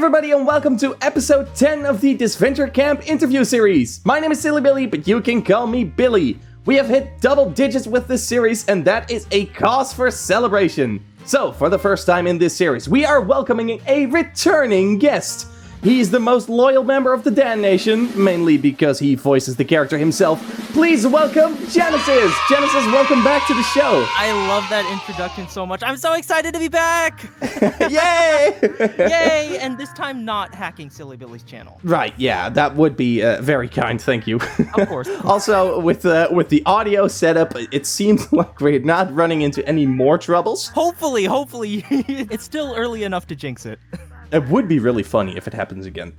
everybody, and welcome to episode 10 of the Disventure Camp interview series. My name is Silly Billy, but you can call me Billy. We have hit double digits with this series, and that is a cause for celebration. So, for the first time in this series, we are welcoming a returning guest. He's the most loyal member of the Dan Nation, mainly because he voices the character himself. Please welcome Genesis! Genesis, welcome back to the show! I love that introduction so much. I'm so excited to be back! Yay! Yay! And this time not hacking Silly Billy's channel. Right, yeah, that would be very kind, thank you. Of course. Also, with the audio setup, it seems like we're not running into any more troubles. Hopefully. It's still early enough to jinx it. It would be really funny if it happens again.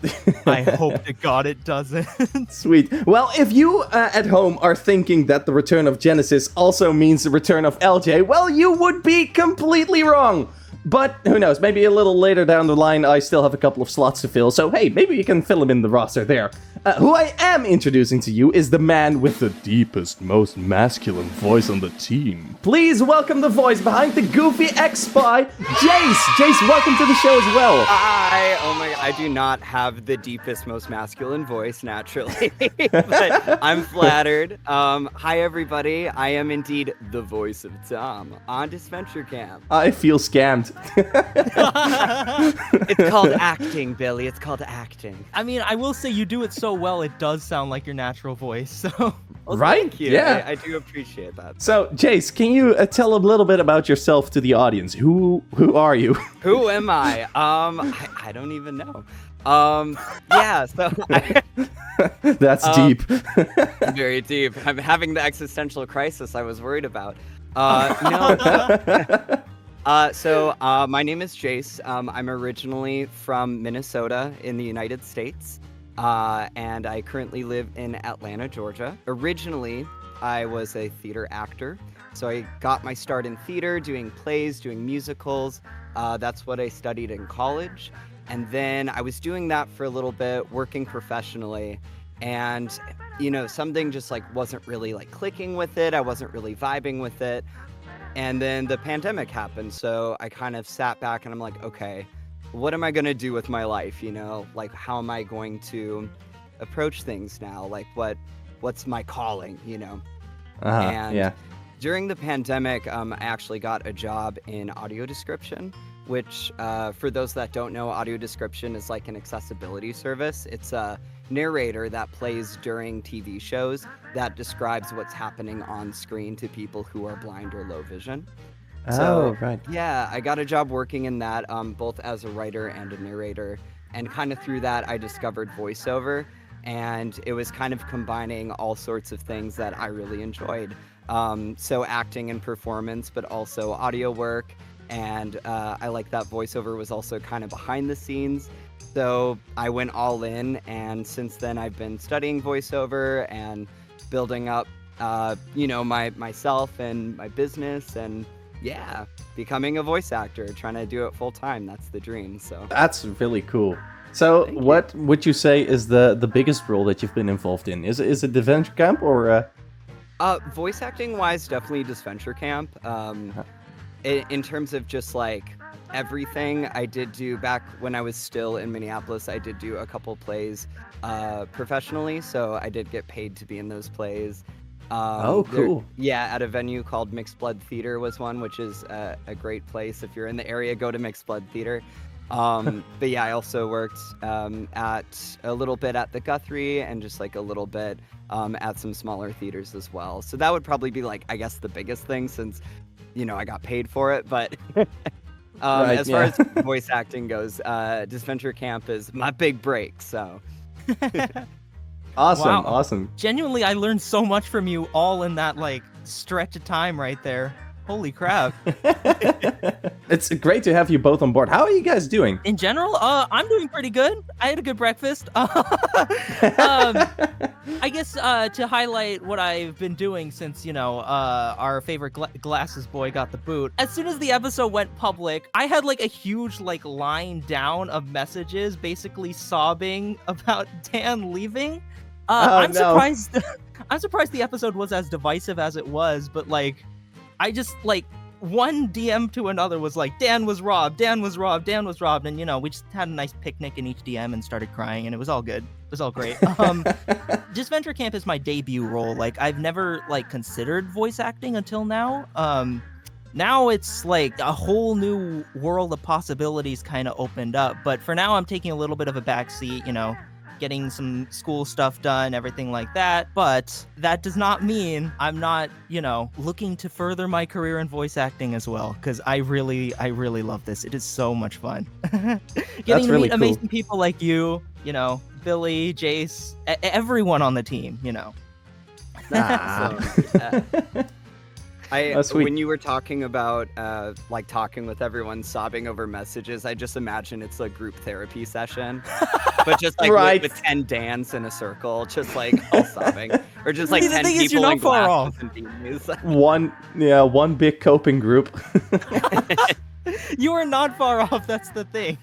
I hope to God it doesn't. Sweet. Well, if you at home are thinking that the return of Genesis also means the return of LJ, well, you would be completely wrong. But who knows, maybe a little later down the line I still have a couple of slots to fill, so hey, maybe you can fill him in the roster there. Who I am introducing to you is the man with the deepest, most masculine voice on the team. Please welcome the voice behind the goofy ex-spy, Jayce! Jayce, welcome to the show as well. Hi! Oh my god, I do not have the deepest, most masculine voice, naturally. But I'm flattered. Hi everybody, I am indeed the voice of Tom on Disventure Camp. I feel scammed. It's called acting, Billy, it's called acting. I mean, I will say you do it so well, it does sound like your natural voice, so... Well, right? Thank you. Yeah. I do appreciate that. So, Jayce, can you tell a little bit about yourself to the audience? Who are you? Who am I? I don't even know. Yeah, so... That's deep. Very deep. I'm having the existential crisis I was worried about. So my name is Jayce. I'm originally from Minnesota in the United States, and I currently live in Atlanta, Georgia. Originally, I was a theater actor, so I got my start in theater, doing plays, doing musicals. That's what I studied in college, and then I was doing that for a little bit, working professionally, and something just wasn't really clicking with it. I wasn't really vibing with it. And then the pandemic happened, so I kind of sat back and I'm like, okay, what am I going to do with my life, how am I going to approach things now? What's my calling, And yeah. During the pandemic, I actually got a job in audio description, which, for those that don't know, audio description is like an accessibility service. It's a narrator that plays during TV shows that describes what's happening on screen to people who are blind or low vision. Oh, right. Yeah, I got a job working in that, both as a writer and a narrator, and kind of through that I discovered voiceover, and it was kind of combining all sorts of things that I really enjoyed. So acting and performance, but also audio work, and I like that voiceover was also kind of behind the scenes. So I went all in, and since then I've been studying voiceover and building up, myself and my business, and yeah, becoming a voice actor, trying to do it full time. That's the dream. So that's really cool. So what would you say is the biggest role that you've been involved in? Is it Disventure Camp or? Voice acting wise, definitely Disventure Camp. In terms of just everything I did do back when I was still in Minneapolis, I did do a couple plays professionally, so I did get paid to be in those plays. Cool. At a venue called Mixed Blood Theater was one, which is a great place. If you're in the area, go to Mixed Blood Theater. But yeah, I also worked at a little bit at the Guthrie and just a little bit at some smaller theaters as well. So that would probably be I guess the biggest thing, since I got paid for it, but right, as far as voice acting goes, Disventure Camp is my big break, so. Awesome, Wow. awesome. Genuinely, I learned so much from you all in that, stretch of time right there. Holy crap. It's great to have you both on board. How are you guys doing? In general, I'm doing pretty good. I had a good breakfast. I guess to highlight what I've been doing since, our favorite glasses boy got the boot. As soon as the episode went public, I had a huge line down of messages basically sobbing about Dan leaving. I'm surprised. I'm surprised the episode was as divisive as it was, but I just one DM to another was like, Dan was robbed, Dan was robbed, Dan was robbed. And, we just had a nice picnic in each DM and started crying, and it was all good. It was all great. Disventure Camp is my debut role. Like, I've never, considered voice acting until now. Now it's, a whole new world of possibilities kind of opened up. But for now, I'm taking a little bit of a backseat, getting some school stuff done, everything like that. But that does not mean I'm not, looking to further my career in voice acting as well, because I really love this. It is so much fun. Getting to meet amazing people like you, Billy, Jayce, everyone on the team, When you were talking about talking with everyone, sobbing over messages, I just imagine it's a group therapy session, but just with 10 Dans in a circle, just all sobbing, or just 10 people in glasses and beanies. One big coping group. You are not far off. That's the thing.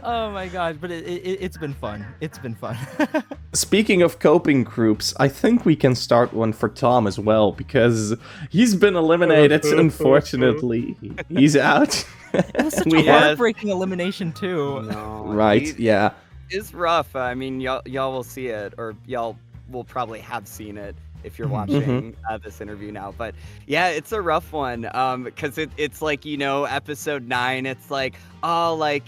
Oh my gosh, but it's been fun. It's been fun. Speaking of coping groups, I think we can start one for Tom as well, because he's been eliminated, unfortunately. He's out. It was such a heartbreaking elimination, too. No, right, yeah. It's rough. I mean, y'all will see it, or y'all will probably have seen it if you're watching this interview now. But yeah, it's a rough one, because it's episode 9, it's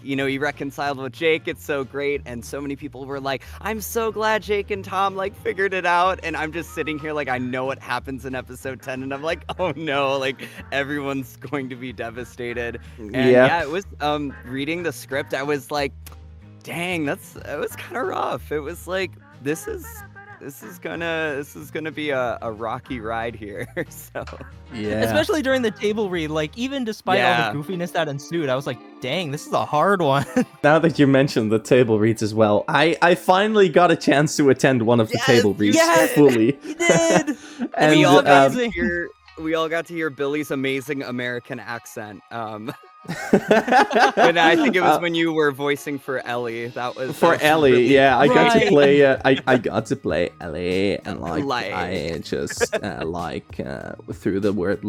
he reconciled with Jake, it's so great, and so many people were like, I'm so glad Jake and Tom figured it out, and I'm just sitting here I know what happens in episode 10, and I'm like, oh no, everyone's going to be devastated. And yeah, it was reading the script, I was like, dang, it was kind of rough. It was this is gonna be a rocky ride here. So yeah, especially during the table read, even despite all the goofiness that ensued, I was like, dang, this is a hard one. Now that you mentioned the table reads as well, I finally got a chance to attend one of the table reads fully. You did. And we all got to hear Billy's amazing American accent. But I think it was when you were voicing for Ellie. That was Ellie. Really I got to play. I got to play Ellie, and I just threw the word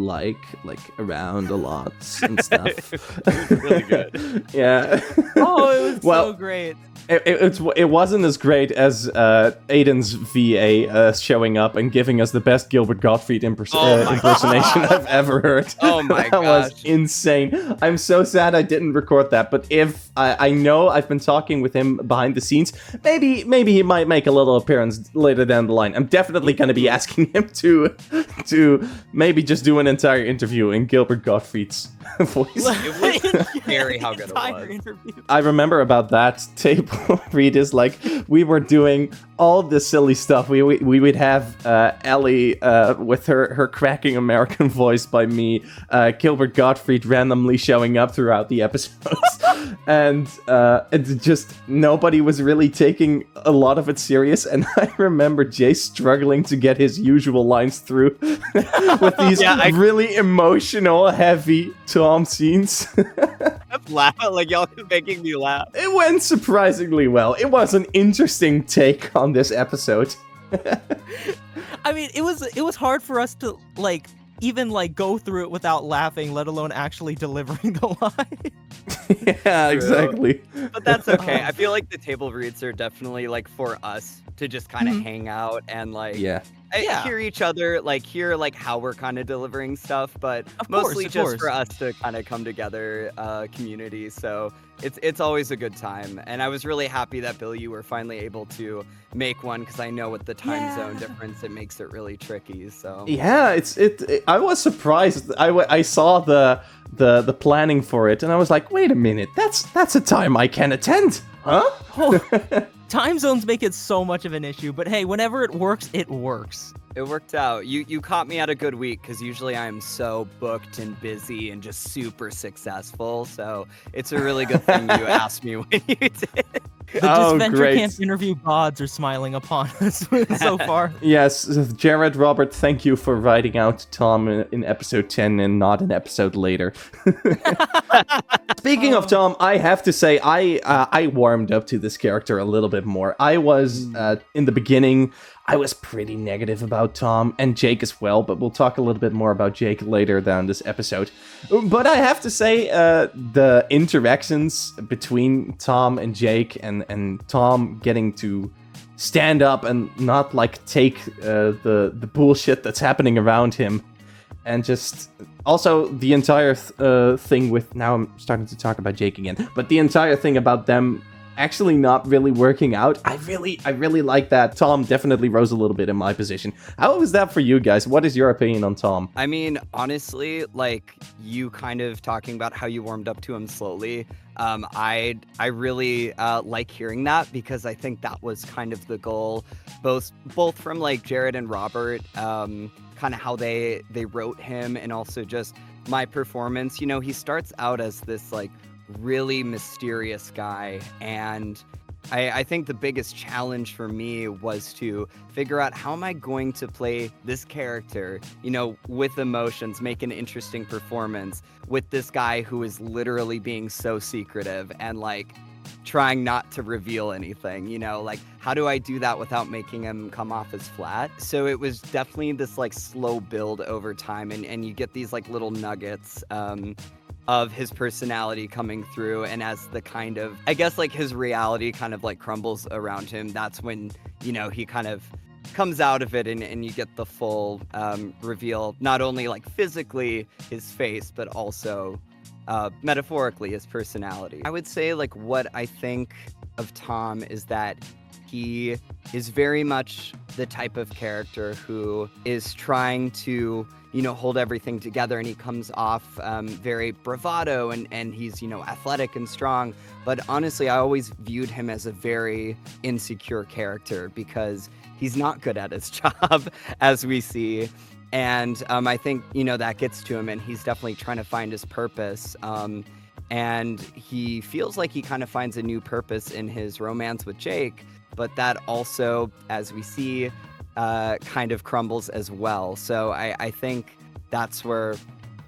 around a lot and stuff. It was really good. Yeah. Oh, it was so great. It wasn't as great as Aiden's VA showing up and giving us the best Gilbert Gottfried impersonation I've ever heard. Oh my gosh. That was insane. I'm so sad I didn't record that, but if I know I've been talking with him behind the scenes, maybe he might make a little appearance later down the line. I'm definitely going to be asking him to maybe just do an entire interview in Gilbert Gottfried's voice. It was scary how good it was. Interview. I remember about that table read is we were doing all the silly stuff. We would have Ellie with her cracking American voice by me, Gilbert Gottfried randomly showing up throughout the episodes, and it's just nobody was really taking a lot of it serious. And I remember Jayce struggling to get his usual lines through with these really emotional, heavy Tom scenes. Laugh, y'all is making me laugh. It went surprisingly well. It was an interesting take on this episode. I mean, it was hard for us to even go through it without laughing, let alone actually delivering the line. Yeah, exactly. But that's okay. I feel like the table reads are definitely for us to just kind of hang out and hear each other, hear how we're kind of delivering stuff, but mostly just for us to kind of come together, community. So it's always a good time, and I was really happy that Bill, you were finally able to make one, because I know with the time zone difference, it makes it really tricky. So yeah, I was surprised. I saw the planning for it, and I was like, wait a minute, that's a time I can attend, huh? Time zones make it so much of an issue, but hey, whenever it works, it works. It worked out. You caught me at a good week, because usually I am so booked and busy and just super successful. So it's a really good thing you asked me when you did. The Disventure Camp interview gods are smiling upon us so far. Yes, Jared, Robert, thank you for writing out Tom in episode 10 and not an episode later. Speaking of Tom, I have to say I warmed up to this character a little bit more. I was in the beginning, I was pretty negative about Tom and Jake as well, but we'll talk a little bit more about Jake later down this episode. But I have to say, the interactions between Tom and Jake and Tom getting to stand up and not like take the bullshit that's happening around him, and just also the entire thing with, now I'm starting to talk about Jake again, but the entire thing about them actually not really working out. I really like that. Tom definitely rose a little bit in my position. How was that for you guys? What is your opinion on Tom? I mean, honestly, like you kind of talking about how you warmed up to him slowly. I really like hearing that, because I think that was kind of the goal, both from like Jared and Robert, kind of how they wrote him, and also just my performance. You know, he starts out as this like really mysterious guy, and I think the biggest challenge for me was to figure out, how am I going to play this character, you know, with emotions, make an interesting performance with this guy who is literally being so secretive and like trying not to reveal anything, you know, like how do I do that without making him come off as flat? So it was definitely this like slow build over time, and you get these like little nuggets of his personality coming through, and as the kind of, I guess like his reality kind of like crumbles around him, that's when, you know, he kind of comes out of it, and you get the full reveal, not only like physically his face, but also metaphorically his personality. I would say like what I think of Tom is that he is very much the type of character who is trying to, you know, hold everything together, and he comes off very bravado, and he's, you know, athletic and strong. But honestly, I always viewed him as a very insecure character, because he's not good at his job, as we see. And I think, you know, that gets to him, and he's definitely trying to find his purpose. And he feels like he kind of finds a new purpose in his romance with Jake, but that also, as we see, kind of crumbles as well. So I think that's where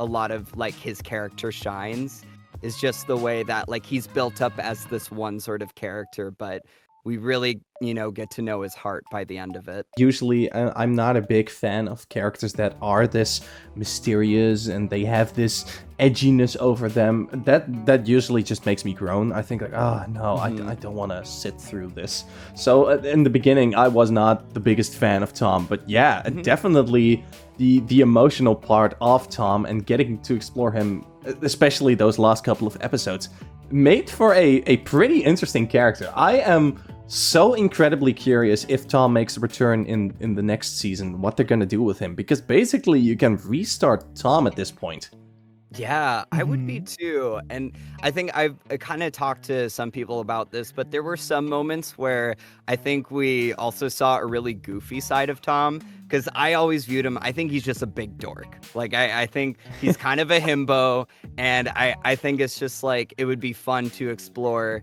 a lot of like his character shines, is just the way that like he's built up as this one sort of character, but we really, you know, get to know his heart by the end of it. Usually, I'm not a big fan of characters that are this mysterious and they have this edginess over them. That usually just makes me groan. I think like, oh no, I don't want to sit through this. So in the beginning, I was not the biggest fan of Tom, but yeah, definitely the emotional part of Tom and getting to explore him, especially those last couple of episodes, made for a pretty interesting character. I am so incredibly curious if Tom makes a return in the next season, what they're gonna do with him, because basically you can restart Tom at this point. Yeah, I would be too. And I think I've kind of talked to some people about this, but there were some moments where I think we also saw a really goofy side of Tom, because I always viewed him, I think he's just a big dork. Like, I think he's kind of a himbo, and I think it's just like, it would be fun to explore,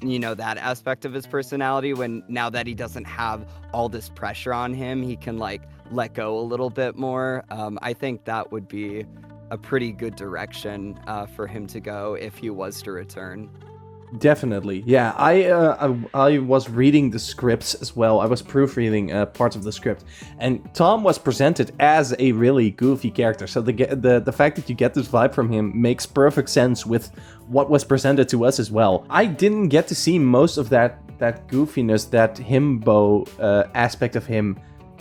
you know, that aspect of his personality, when now that he doesn't have all this pressure on him, he can like let go a little bit more. I think that would be a pretty good direction for him to go if he was to return. Definitely, yeah. I was reading the scripts as well. I was proofreading parts of the script, and Tom was presented as a really goofy character. So the fact that you get this vibe from him makes perfect sense with what was presented to us as well. I didn't get to see most of that goofiness, that himbo aspect of him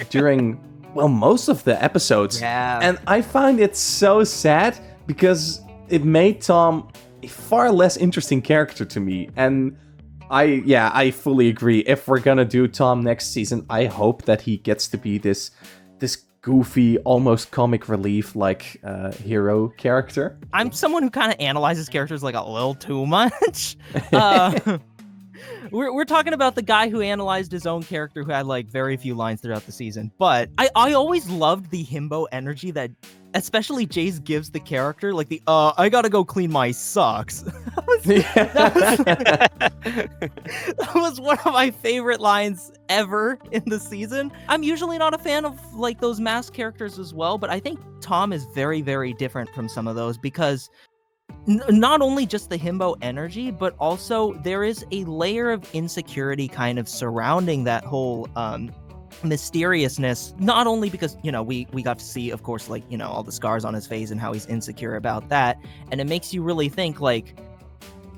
during most of the episodes. Yeah. And I find it so sad, because it made Tom a far less interesting character to me. And I fully agree. If we're gonna do Tom next season, I hope that he gets to be this goofy, almost comic relief like hero character. I'm someone who kind of analyzes characters like a little too much. We're talking about the guy who analyzed his own character, who had like very few lines throughout the season. But I always loved the himbo energy that especially Jayce gives the character, like the I gotta go clean my socks. That was one of my favorite lines ever in the season. I'm usually not a fan of like those masked characters as well, but I think Tom is very, very different from some of those, because not only just the himbo energy, but also there is a layer of insecurity kind of surrounding that whole mysteriousness, not only because we got to see, of course, like all the scars on his face and how he's insecure about that, and it makes you really think, like,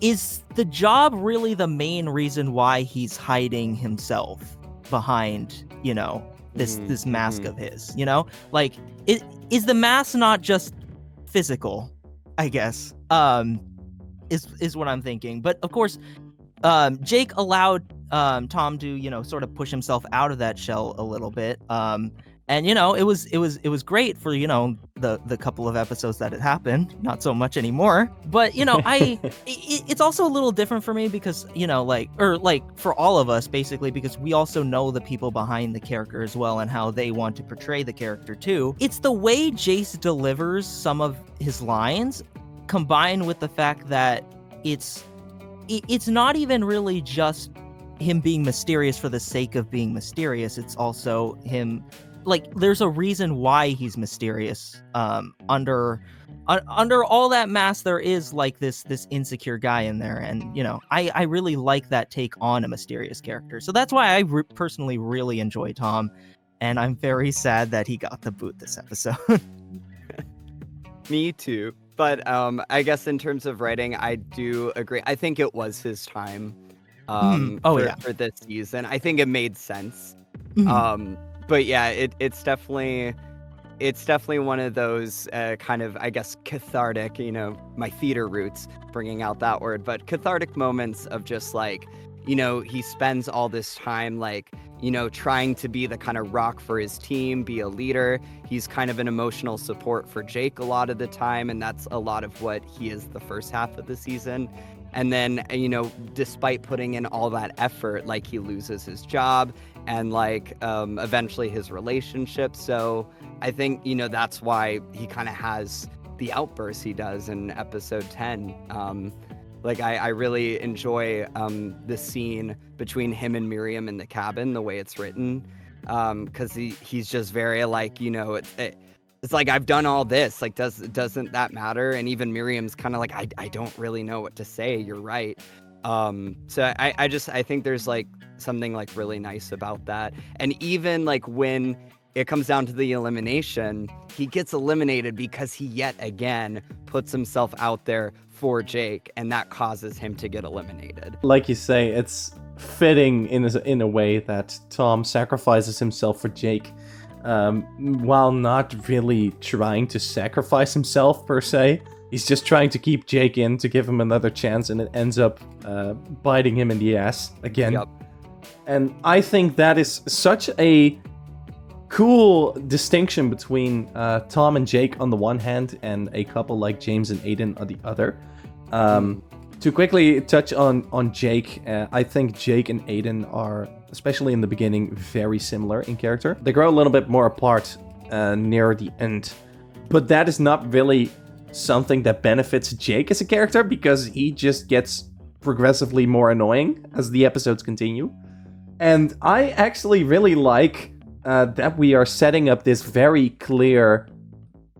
is the job really the main reason why he's hiding himself behind this mask of his, like, is the mask not just physical, I guess, is what I'm thinking. But of course, Jake allowed Tom to sort of push himself out of that shell a little bit, and it was great for the couple of episodes that it happened. Not so much anymore, but it's also a little different for me because for all of us basically, because we also know the people behind the character as well and how they want to portray the character too. It's the way Jayce delivers some of his lines, combined with the fact that it's not even really just him being mysterious for the sake of being mysterious. It's also him, like, there's a reason why he's mysterious. Under all that mask, there is like this insecure guy in there, and I really like that take on a mysterious character. So that's why I personally really enjoy Tom, and I'm very sad that he got the boot this episode. Me too. But I guess in terms of writing, I do agree. I think it was his time for this season. I think it made sense. But yeah, it's definitely one of those kind of, I guess, cathartic, my theater roots bringing out that word, but cathartic moments of just like, he spends all this time like, trying to be the kind of rock for his team, be a leader. He's kind of an emotional support for Jake a lot of the time, and that's a lot of what he is the first half of the season. And then, despite putting in all that effort, like, he loses his job and like eventually his relationship. So I think, that's why he kind of has the outbursts he does in episode 10. Like, I really enjoy the scene between him and Miriam in the cabin, the way it's written, because he's just very like, it's like, I've done all this, like, doesn't that matter? And even Miriam's kind of like, I don't really know what to say. You're right. So I think there's like something like really nice about that. And even like when it comes down to the elimination, he gets eliminated because he yet again puts himself out there for Jake, and that causes him to get eliminated. Like you say, it's fitting in a way that Tom sacrifices himself for Jake, while not really trying to sacrifice himself per se. He's just trying to keep Jake in to give him another chance, and it ends up biting him in the ass again. Yep. And I think that is such a cool distinction between Tom and Jake on the one hand, and a couple like James and Aiden on the other. To quickly touch on Jake, I think Jake and Aiden are, especially in the beginning, very similar in character. They grow a little bit more apart near the end, but that is not really something that benefits Jake as a character, because he just gets progressively more annoying as the episodes continue. And I actually really like that we are setting up this very clear,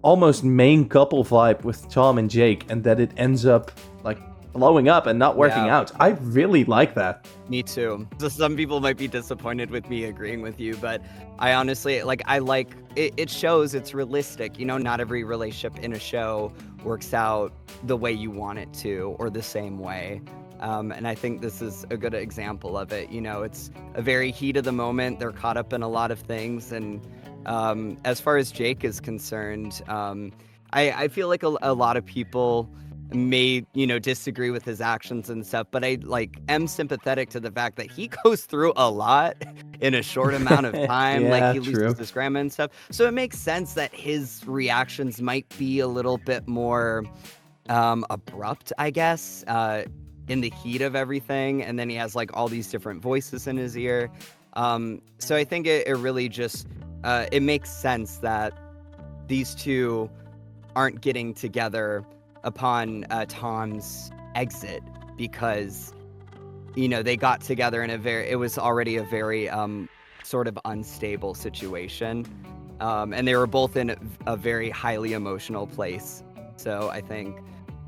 almost main couple vibe with Tom and Jake, and that it ends up like blowing up and not working out. I really like that. Me too. So some people might be disappointed with me agreeing with you, but I honestly I like it. It shows it's realistic. Not every relationship in a show works out the way you want it to, or the same way. And I think this is a good example of it. It's a very heat of the moment. They're caught up in a lot of things. And as far as Jake is concerned, I feel like a lot of people may, disagree with his actions and stuff, but I am sympathetic to the fact that he goes through a lot in a short amount of time. Yeah, he loses his grandma and stuff. So it makes sense that his reactions might be a little bit more abrupt, I guess, in the heat of everything. And then he has like all these different voices in his ear. So I think it really just, it makes sense that these two aren't getting together upon Tom's exit, because they got together in it was already a very sort of unstable situation, and they were both in a very highly emotional place. So I think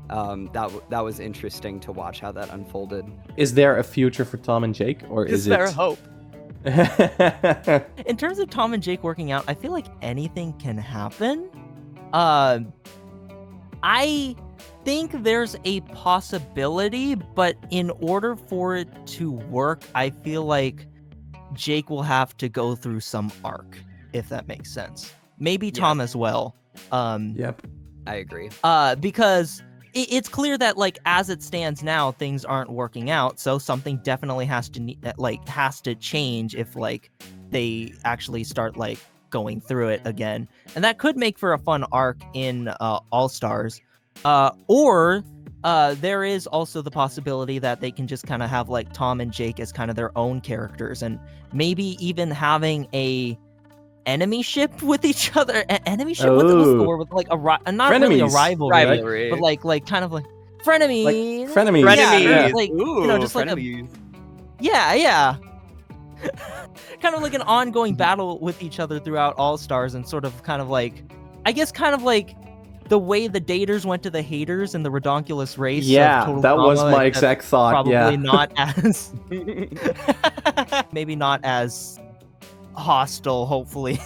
that was interesting to watch how that unfolded. Is there a future for Tom and Jake, or is there it? hope? In terms of Tom and Jake working out, I feel like anything can happen. I think there's a possibility, but in order for it to work, I feel like Jake will have to go through some arc, if that makes sense. Maybe Tom as well. Yep. I agree. Because it's clear that, like, as it stands now, things aren't working out. So something definitely has to change if, like, they actually start, like, going through it again. And that could make for a fun arc in All-Stars. Or there is also the possibility that they can just kind of have, like, Tom and Jake as kind of their own characters, and maybe even having a enemy ship with each other. Enemy ship? What's the word? With, like, not Frenemies. really a rivalry, Rivalry. but like kind of like frenemies. Like frenemies. Frenemies. Yeah, like, Ooh, just frenemies. like yeah. Kind of like an ongoing battle with each other throughout All Stars, and sort of kind of like, I guess, kind of like the way the daters went to the haters in the Redonkulous race. Yeah, Total that Drama, was my exact thought. Probably not as maybe not as hostile, hopefully.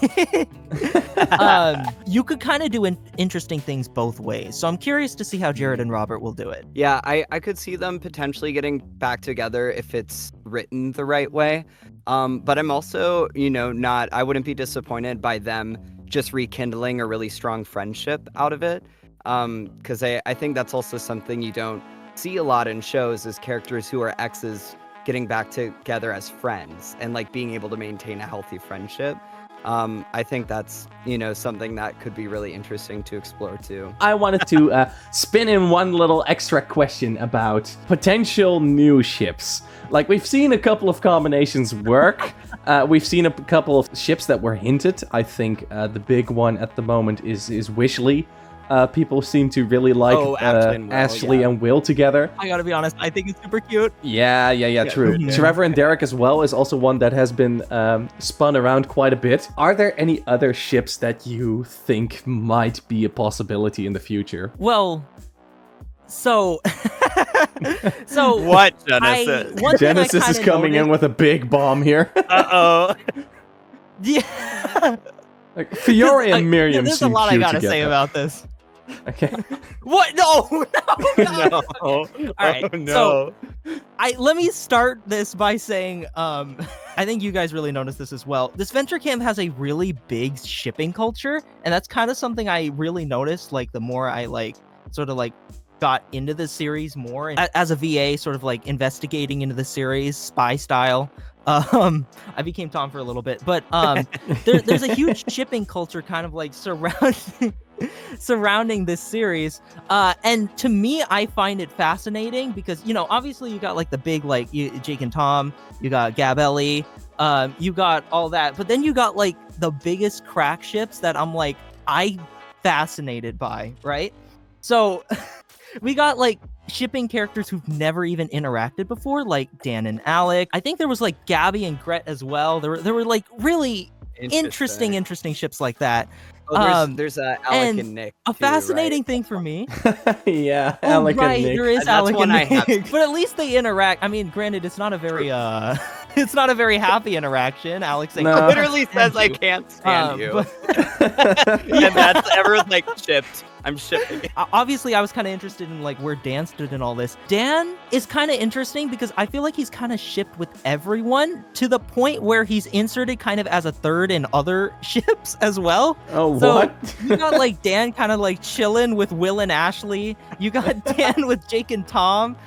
You could kind of do interesting things both ways, so I'm curious to see how Jared and Robert will do it. Yeah, I could see them potentially getting back together if it's written the right way. But I'm also, I wouldn't be disappointed by them just rekindling a really strong friendship out of it. Because I think that's also something you don't see a lot in shows, is characters who are exes getting back together as friends and, like, being able to maintain a healthy friendship. I think that's, something that could be really interesting to explore too. I wanted to spin in one little extra question about potential new ships. Like, we've seen a couple of combinations work. We've seen a couple of ships that were hinted. I think the big one at the moment is Wishley. People seem to really like Ashley and Will together. I gotta be honest, I think it's super cute. Yeah, true. Yeah. Trevor and Derek as well is also one that has been spun around quite a bit. Are there any other ships that you think might be a possibility in the future? Well, so What, Genesis? Genesis is coming in with a big bomb here. Uh-oh. Yeah. Like, Fiore and Miriam There's a seem lot I cute gotta together. say about this. Okay. What? No. No. All right. Oh, no. So, let me start this by saying, I think you guys really noticed this as well. Disventure Camp has a really big shipping culture, and that's kind of something I really noticed. Like, the more I got into the series more, and as a VA, sort of like investigating into the series, spy style. I became Tom for a little bit, but there's a huge shipping culture kind of like surrounding this series, and to me, I find it fascinating because, obviously you got like the big, like, Jake and Tom, you got Gab Ellie, you got all that, but then you got like the biggest crack ships that I'm fascinated by, right? So we got like shipping characters who've never even interacted before, like Dan and Alec. I think there was like Gabby and Gret as well. There were like really interesting ships like that. Oh, there's Alec and Nick. A fascinating thing for me. Yeah, Alec and Nick. There is And Alec and that's one I Nick, but at least they interact. I mean, granted, it's not a very it's not a very happy interaction. Alex saying, No. Literally says, "I can't stand you," but- and that's everyone's like shipped. I'm shipping. Obviously, I was kind of interested in like where Dan stood in all this. Dan is kind of interesting because I feel like he's kind of shipped with everyone to the point where he's inserted kind of as a third in other ships as well. Oh, So what? you got like Dan kind of like chilling with Will and Ashley. You got Dan with Jake and Tom.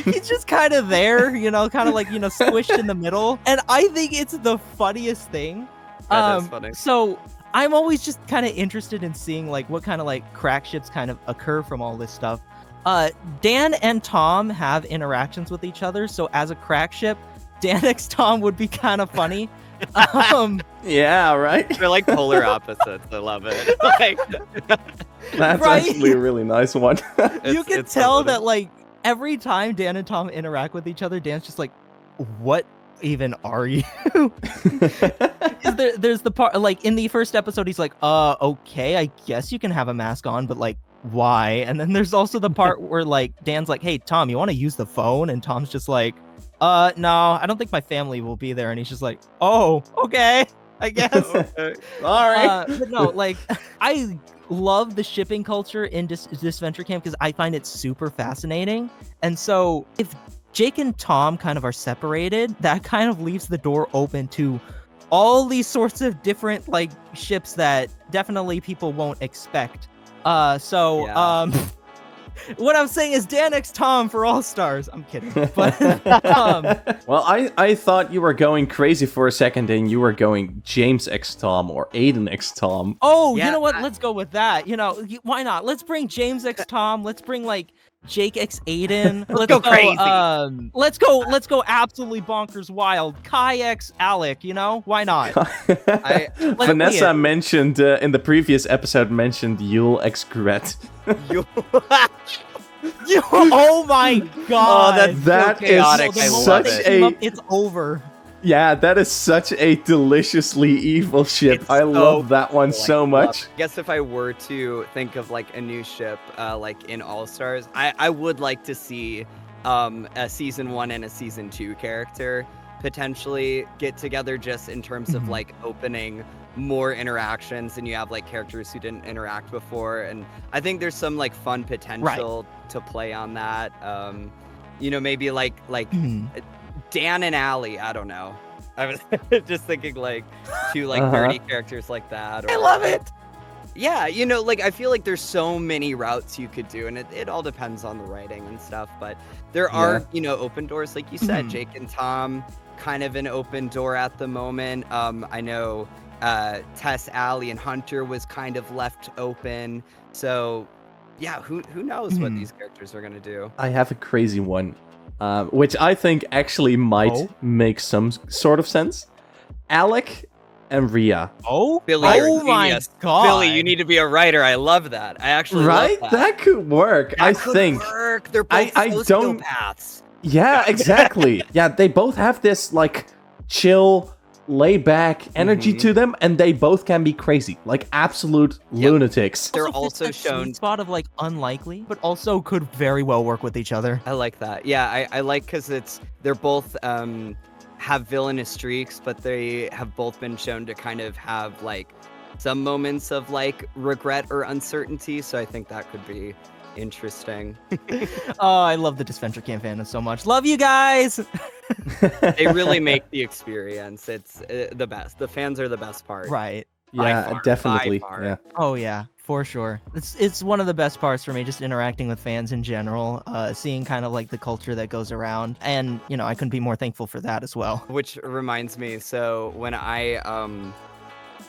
He's just kind of there, kind of like, squished in the middle. And I think it's the funniest thing. That is funny. So I'm always just kind of interested in seeing like what kind of like crack ships kind of occur from all this stuff. Dan and Tom have interactions with each other. So as a crack ship, Dan x Tom would be kind of funny. Yeah, right? They're like polar opposites. I love it. Like, That's Right? actually a really nice one. You can it's so tell funny. that like every time Dan and Tom interact with each other, Dan's just like, what even are you? There's the part like in the first episode, he's like, okay, I guess you can have a mask on, but like, why? And then there's also the part where like Dan's like, hey Tom, you want to use the phone? And Tom's just like, no, I don't think my family will be there. And he's just like, oh, okay, I guess. All right. But no, like I love the shipping culture in Disventure Camp because I find it super fascinating. And so if Jake and Tom kind of are separated, that kind of leaves the door open to all these sorts of different like ships that definitely people won't expect. What I'm saying is Dan X Tom for All Stars. I'm kidding. But well, I thought you were going crazy for a second and you were going James X Tom or Aiden X Tom. Oh, yeah, you know what? Let's go with that. You know, why not? Let's bring James X Tom. Let's bring like Jake X Aiden. Let's go crazy. Let's go absolutely bonkers wild. Kai X Alec, you know? Why not? Vanessa mentioned in the previous episode Yule X Gret. Oh my god. Oh, that is such it's over. Yeah, that is such a deliciously evil ship. I love that one so much. I guess if I were to think of like a new ship, like in All Stars, I would like to see a season 1 and a season 2 character potentially get together, just in terms of like opening more interactions, and you have like characters who didn't interact before, and I think there's some like fun potential to play on that. You know, maybe like Dan and Ellie, I don't know. I was just thinking like 2 like nerdy characters like that. I love it. Yeah, you know, like I feel like there's so many routes you could do, and it all depends on the writing and stuff, but there are, you know, open doors, like you said. Jake and Tom, kind of an open door at the moment. I know Tess, Allie, and Hunter was kind of left open. So yeah, who knows what these characters are gonna do. I have a crazy one, which I think actually might make some sort of sense. Alec and Rhea. Oh, Billy! Oh my god, Billy, you need to be a writer. I love that. I actually right. Love that could work. That could work. They're both sociopaths. Yeah, exactly. Yeah, they both have this like chill, lay-back energy to them, and they both can be crazy, like absolute lunatics. They're also shown spot of like unlikely, but also could very well work with each other. I like that. Yeah, I like because they're both have villainous streaks, but they have both been shown to kind of have like some moments of like regret or uncertainty. So I think that could be interesting. Oh, I love the Disventure Camp fandom so much. Love you guys. They really make the experience. It's the best. The fans are the best part. Right. Yeah, definitely. Yeah. Oh yeah, for sure. It's one of the best parts for me, just interacting with fans in general, seeing kind of like the culture that goes around, and you know, I couldn't be more thankful for that as well. Which reminds me, so when I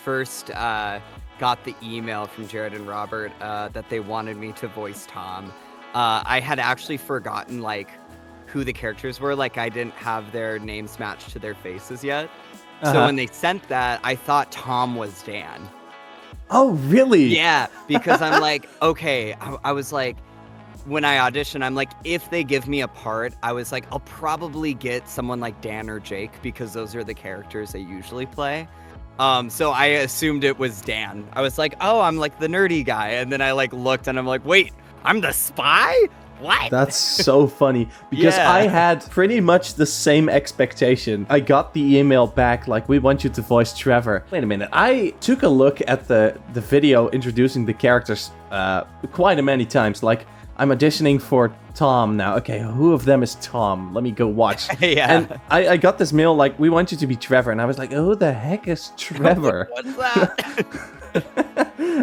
first got the email from Jared and Robert that they wanted me to voice Tom, I had actually forgotten like who the characters were. Like I didn't have their names matched to their faces yet. So when they sent that, I thought Tom was Dan. Oh, really? Yeah, because I'm like, okay, I was like, when I audition, I'm like, if they give me a part, I was like, I'll probably get someone like Dan or Jake, because those are the characters they usually play. So I assumed it was Dan. I was like, oh, I'm like the nerdy guy. And then I like looked and I'm like, wait, I'm the spy? What? That's so funny, because I had pretty much the same expectation. I got the email back like, we want you to voice Trevor. Wait a minute. I took a look at the video introducing the characters quite a many times. Like, I'm auditioning for Tom now. Okay, who of them is Tom? Let me go watch. And I got this mail like, we want you to be Trevor. And I was like, who the heck is Trevor? What's that?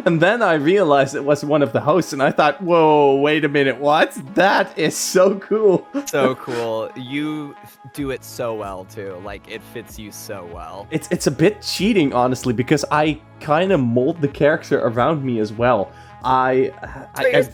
And then I realized it was one of the hosts, and I thought, whoa, wait a minute, what? That is so cool. So cool. You do it so well, too. Like, it fits you so well. It's a bit cheating, honestly, because I kind of mold the character around me as well. I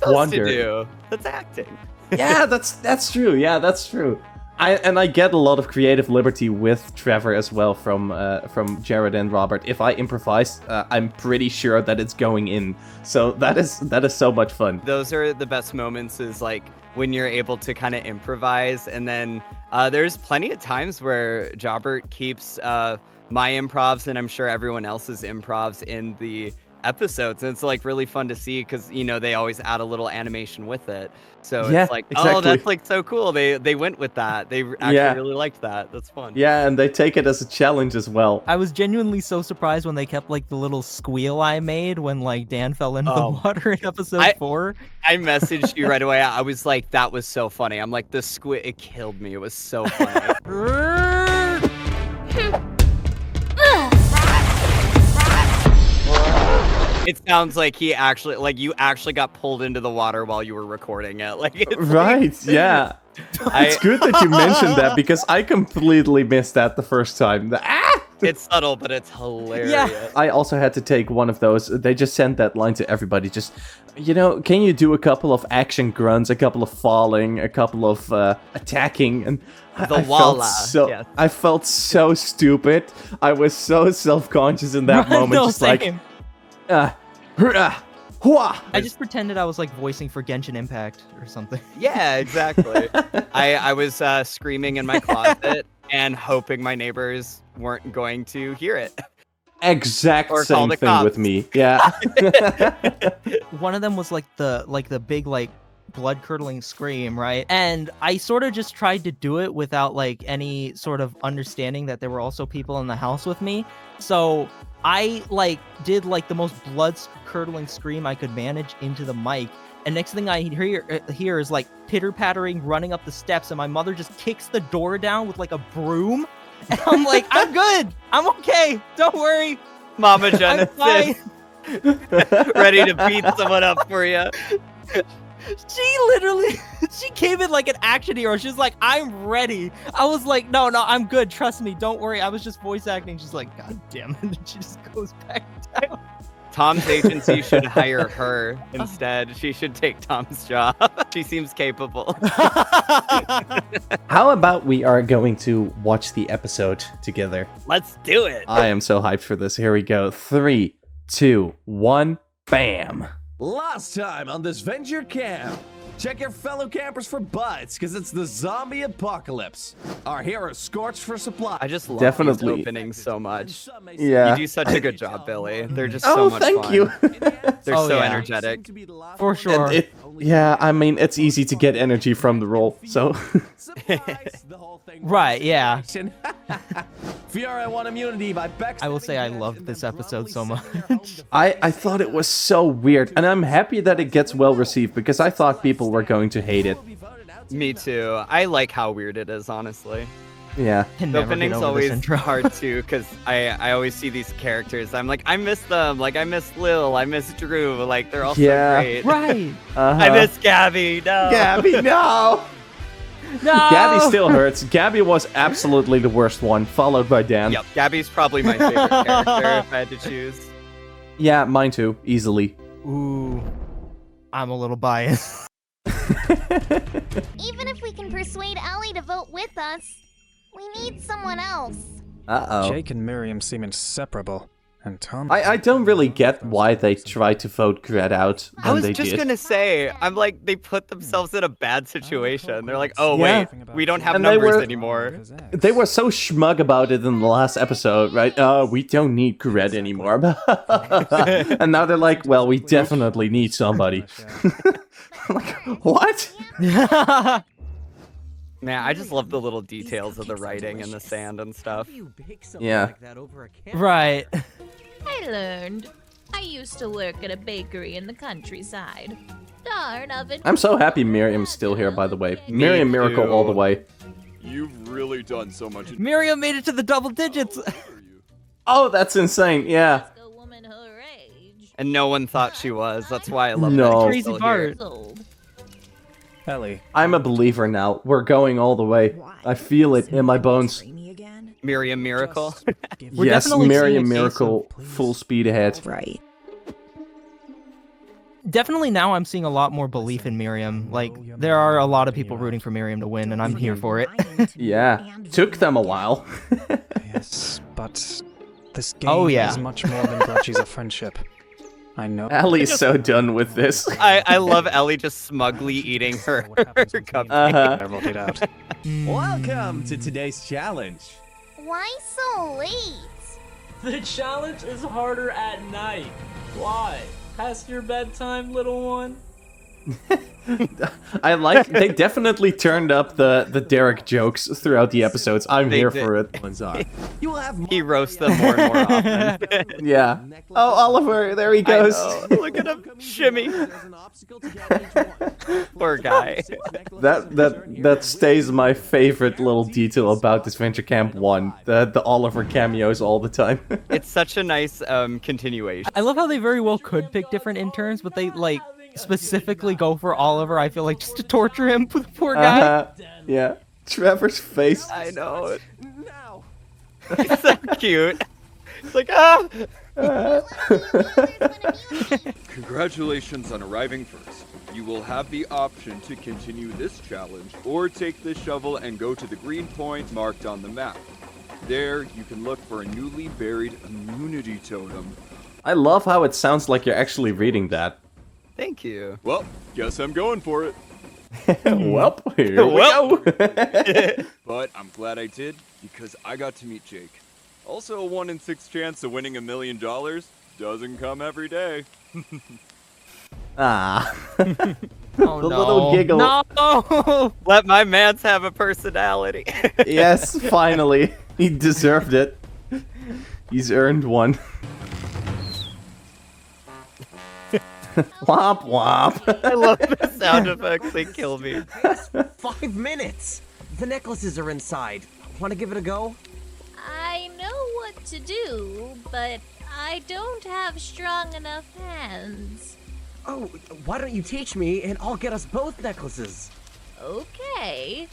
wonder. To do. That's acting. Yeah, that's true. Yeah, that's true. I get a lot of creative liberty with Trevor as well from Jared and Robert. If I improvise, I'm pretty sure that it's going in. So that is so much fun. Those are the best moments, is like when you're able to kind of improvise, and then there's plenty of times where Jobert keeps my improvs, and I'm sure everyone else's improvs, in the episodes, and it's like really fun to see because you know they always add a little animation with it. So Yeah, it's like, exactly. oh, that's like so cool. They went with that. They actually really liked that. That's fun. Yeah, and they take it as a challenge as well. I was genuinely so surprised when they kept like the little squeal I made when like Dan fell into the water in episode 4. I messaged you right away. I was like, that was so funny. I'm like, the squid, it killed me. It was so funny. It sounds like he actually, like you actually got pulled into the water while you were recording it. Like, it's Right, yeah. It's good that you mentioned that because I completely missed that the first time. It's subtle, but it's hilarious. Yeah. I also had to take one of those. They just sent that line to everybody. Just, you know, can you do a couple of action grunts, a couple of falling, a couple of attacking? And I felt so stupid. I was so self-conscious in that moment. No, just same. like, I just pretended I was like voicing for Genshin Impact or something. Yeah, exactly. I was screaming in my closet and hoping my neighbors weren't going to hear it. exact Or same call the thing cops. with me. Yeah. One of them was like the big like blood curdling scream, right? And I sort of just tried to do it without like any sort of understanding that there were also people in the house with me. So I like did like the most blood curdling scream I could manage into the mic. And next thing I hear is like pitter pattering running up the steps, and my mother just kicks the door down with like a broom. And I'm like, I'm good. I'm okay. Don't worry. Mama I'm Genesis, fine. ready to beat someone up for you. She came in like an action hero. She was like, I'm ready. I was like, no, I'm good. Trust me. Don't worry. I was just voice acting. She's like, God damn it. And then she just goes back down. Tom's agency should hire her instead. She should take Tom's job. She seems capable. How about we are going to watch the episode together? Let's do it. I am so hyped for this. Here we go. 3, 2, 1, bam. Last time on Disventure Camp. Check your fellow campers for bites, because it's the zombie apocalypse. Our heroes scorched for supply. I just love Definitely. these openings so much. Yeah. You do such a good job, Billy. They're just so much thank fun. you. They're Oh, so yeah. energetic. For sure. Yeah, I mean, it's easy to get energy from the role, so... Right, yeah. Fiore won immunity by I will say I loved this episode so much. I thought it was so weird, and I'm happy that it gets well received, because I thought people were going to hate it. Me too. I like how weird it is, honestly. Yeah. Can The never get opening's over this always intro. hard too, because I always see these characters. I'm like, I miss them. Like, I miss Lil. I miss Drew. Like, they're all Yeah. so great. Right. Uh-huh. I miss Gabby. No. Gabby, no! No. Gabby still hurts. Gabby was absolutely the worst one, followed by Dan. Yep. Gabby's probably my favorite character if I had to choose. Yeah, mine too, easily. Ooh. I'm a little biased. Even if we can persuade Ellie to vote with us, we need someone else. Uh-oh. Jake and Miriam seem inseparable, and Tom... I don't really get why they tried to vote Gret out I when was they just did. gonna say, I'm like, they put themselves in a bad situation. They're like, oh Yeah. wait, we don't have And they numbers were- anymore. They were so smug about it in the last episode, right? Oh, we don't need Gret anymore. And now they're like, well, we definitely need somebody. I'm like, what? Man, I just love the little details of the writing and the sand and stuff. Yeah. Right. I learned. I used to work at a bakery in the countryside. Darn oven. I'm so happy Miriam's still here, by the way. Miriam Miracle too. all the way. You've really done so much. Miriam made it to the double digits. Oh, that's insane. Yeah. Ask a woman her age. And no one thought she was. That's why I love No. that. she's Crazy still part. here. Old. Ellie, I'm a believer now. We're going all the way. I feel it in my bones. Miriam Miracle. We're Yes, definitely Miriam seeing a case Miracle, full speed ahead. Right. Definitely now I'm seeing a lot more belief in Miriam. Like, there are a lot of people rooting for Miriam to win, and I'm here for it. Yeah. Took them a while. yes, but this game Oh, yeah. is much more than grudges of friendship. I know. Ellie's so done with this. I love Ellie just smugly eating her cupcake. Uh-huh. I rolled it out. Welcome to today's challenge. Why so late? The challenge is harder at night. Why? Past your bedtime, little one? I like they definitely turned up the Derek jokes throughout the episodes. I'm here for it. Ones are. You will have He roasts them more and more often. Yeah. Oh, Oliver, there he goes. Look at him shimmy. Poor guy. That stays my favorite little detail about Disventure Camp 1. The Oliver cameos all the time. It's such a nice continuation. I love how they very well could pick different interns, but they like specifically go for Oliver. I feel like just to torture him, the poor guy. Yeah. Trevor's face. I know. He's so cute. It's like, ah! Congratulations on arriving first. You will have the option to continue this challenge or take the shovel and go to the green point marked on the map. There, you can look for a newly buried immunity totem. I love how it sounds like you're actually reading that. Thank you. Well, guess I'm going for it. Well, here we go. But I'm glad I did, because I got to meet Jake. Also, a 1 in 6 chance of winning $1 million doesn't come every day. Ah. Oh, The little giggle. No! Let my mans have a personality. Yes, finally. He deserved it. He's earned one. Womp womp. I love the sound effects. They kill me. 5 minutes! The necklaces are inside. Want to give it a go? I know what to do, but I don't have strong enough hands. Oh, why don't you teach me and I'll get us both necklaces? Okay.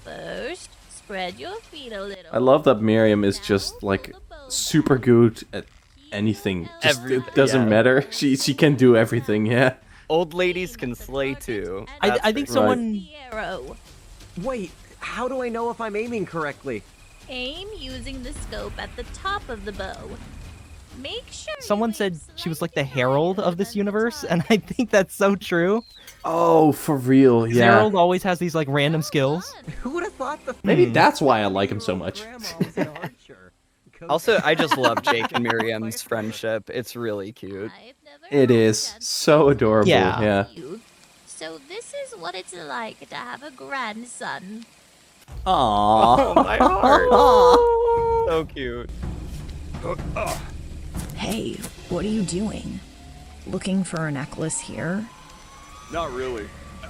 First, spread your feet a little. I love that Miriam is just like super good at anything. Just, it doesn't matter. She can do everything. Yeah. Old ladies can slay too. I think someone. Arrow. Wait, how do I know if I'm aiming correctly? Aim using the scope at the top of the bow. Make sure. Someone said she was like the herald of this universe, and I think that's so true. Oh, for real. Yeah. Herald always has these like random skills. Who would have thought the Maybe that's why I like him so much. Also, I just love Jake and Miriam's friendship. It's really cute. It is so adorable. Yeah. So this is what it's like to have a grandson. Aww. Oh, my heart. So cute. Hey, what are you doing? Looking for a necklace here? Not really.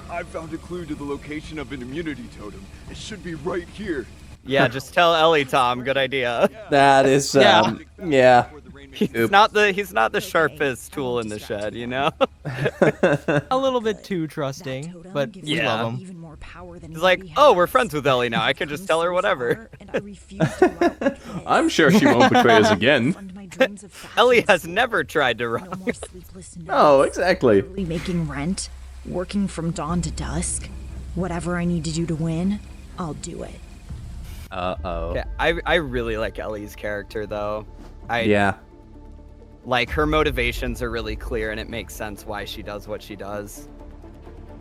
I found a clue to the location of an immunity totem. It should be right here. Yeah, just tell Ellie, Tom. Good idea. That is, yeah. He's not the sharpest tool in the shed, you know? A little bit too trusting, but we love him. He's like, oh, we're friends with Ellie now. I can just tell her whatever. I'm sure she won't betray us again. Ellie has never tried to run. Oh, exactly. Making rent, working from dawn to dusk. Whatever I need to do to win, I'll do it. Uh-oh. Yeah, I really like Ellie's character, though. Yeah. Like, her motivations are really clear, and it makes sense why she does what she does.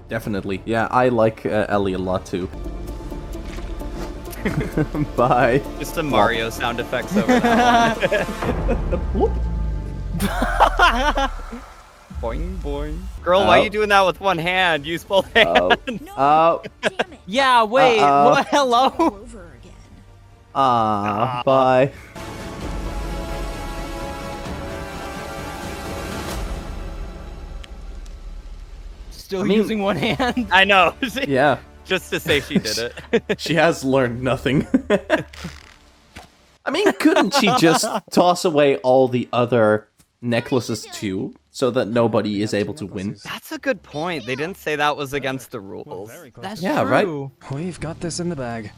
Definitely. Yeah, I like Ellie a lot, too. Bye. Just some Mario sound effects over that one. Boing, boing. Girl, why are you doing that with one hand? Use both hands. Oh. Yeah, wait. What? Hello? Bye. Still using one hand. I know. Yeah. Just to say she did it. She has learned nothing. I mean, couldn't she just toss away all the other necklaces too, so that nobody is able to win? That's a good point. They didn't say that was against the rules. That's true. Right? We've got this in the bag.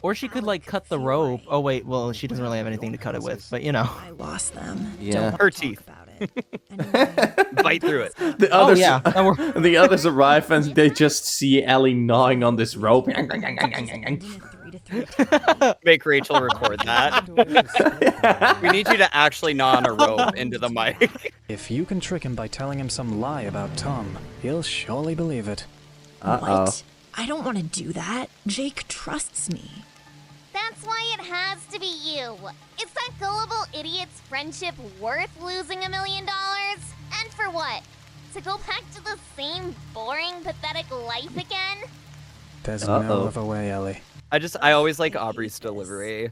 Or she could like cut the rope. Oh wait, well she doesn't really have anything to cut it with, but you know. I lost them. Yeah. Her teeth. Bite through it. The others, the others arrive and they just see Ellie gnawing on this rope. Make Rachel record that. We need you to actually gnaw on a rope into the mic. If you can trick him by telling him some lie about Tom, he'll surely believe it. What? I don't want to do that. Jake trusts me. That's why it has to be you. Is that gullible idiot's friendship worth losing $1 million? And for what? To go back to the same boring, pathetic life again? There's no other way, Ellie. I always like Aubrey's delivery.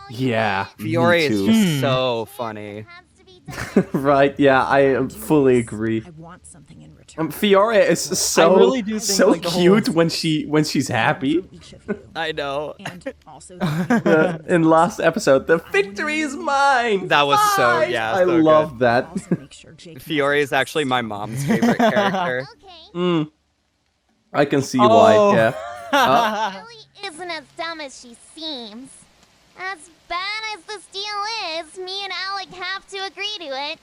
Yeah, Fiore me is too. just so funny. Right, yeah, I fully agree. I want something in return. Fiore is so really do think, so like, the cute whole- when she's happy. From each of you. I know. And also the In last episode, the victory is mine. That was so, Five! yeah, I so love good. that. also make sure Jake Fiore is actually my mom's favorite character. Okay. I can see Oh. why. Yeah. Ellie isn't as dumb as she seems. As bad as this deal is, me and Alec have to agree to it.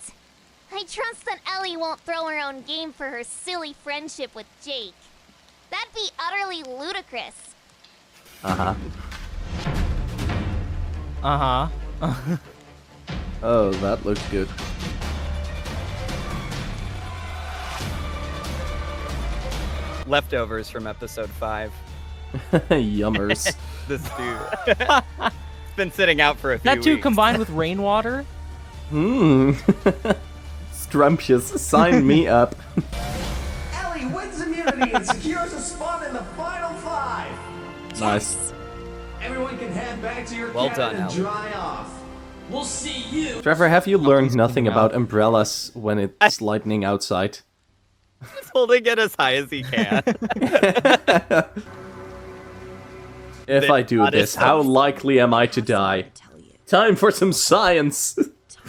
I trust that Ellie won't throw her own game for her silly friendship with Jake. That'd be utterly ludicrous. Uh-huh. Uh-huh. Oh, that looks good. Leftovers from episode 5. Yummers. This dude. It's been sitting out for a few That too weeks. combined with rainwater? Scrumptious, sign me up. Ellie wins immunity and secures a spot in the final 5. Nice. Everyone can head back to your Well cabin done, and Ellie. dry off. We'll see you. Trevor, have you learned nothing about umbrellas when it's lightning outside? He's holding it as high as he can. If I do That is this, so how likely am I to die? tell you. Time for some science.